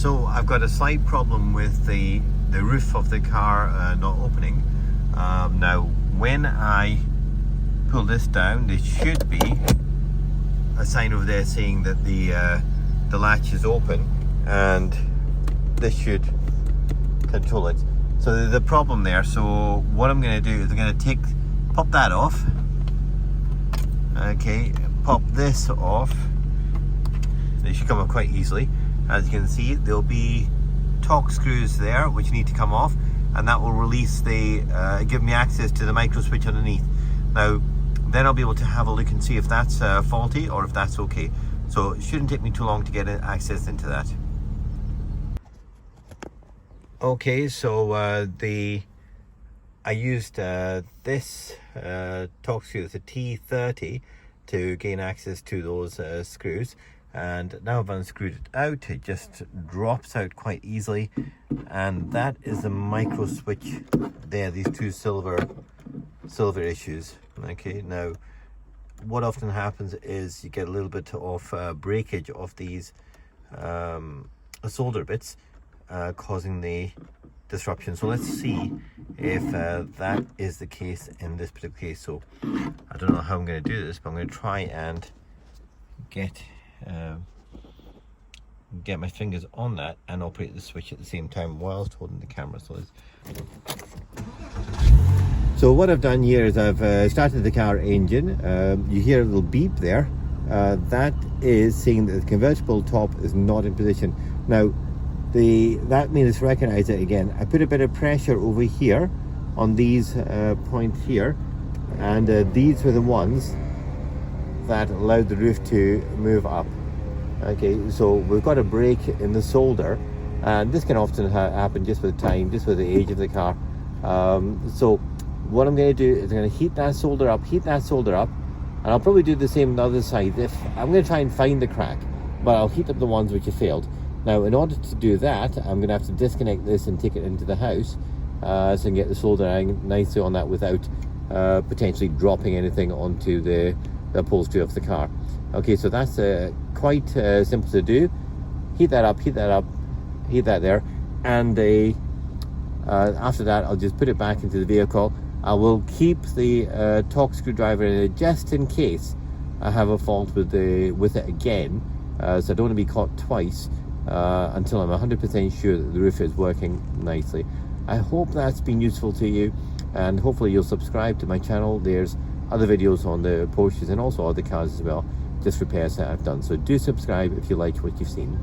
So I've got a slight problem with the roof of the car not opening. Now when I pull this down, there should be a sign over there saying that the latch is open, and this should control it. So there's a problem there. So what I'm going to do is I'm going to pop that off. Okay, pop this off. They should come off quite easily. As you can see, there'll be torque screws there which need to come off, and that will release give me access to the micro switch underneath. Now then I'll be able to have a look and see if that's faulty or if that's okay. So it shouldn't take me too long to get access into that. Okay, so I used this torque screw, it's a T30, to gain access to those screws, and now I've unscrewed it out. It just drops out quite easily, and that is the micro switch there, these two silver issues. Okay, now what often happens is you get a little bit of breakage of these solder bits, causing the disruption. So let's see if that is the case in this particular case. So I don't know how I'm going to do this, but I'm going to try and get my fingers on that and operate the switch at the same time whilst holding the camera. So what I've done here is I've started the car engine. You hear a little beep there. That is saying that the convertible top is not in position. Now that means recognize it again. I put a bit of pressure over here on these points here, and these were the ones that allowed the roof to move up. Okay, so we've got a break in the solder, and this can often happen just with time, just with the age of the car. So what I'm going to do is I'm going to heat that solder up, and I'll probably do the same on the other side. If I'm going to try and find the crack, but I'll heat up the ones which have failed. Now, in order to do that, I'm going to have to disconnect this and take it into the house, so I can get the soldering nicely on that without potentially dropping anything onto the upholstery of the car. Okay, so that's quite simple to do. Heat that up, heat that there, and after that I'll just put it back into the vehicle. I will keep the torque screwdriver in it just in case I have a fault with it again, so I don't want to be caught twice until I'm 100% sure that the roof is working nicely. I hope that's been useful to you, and hopefully you'll subscribe to my channel. There's other videos on the Porsches and also other cars as well, just repairs that I've done. So do subscribe if you like what you've seen.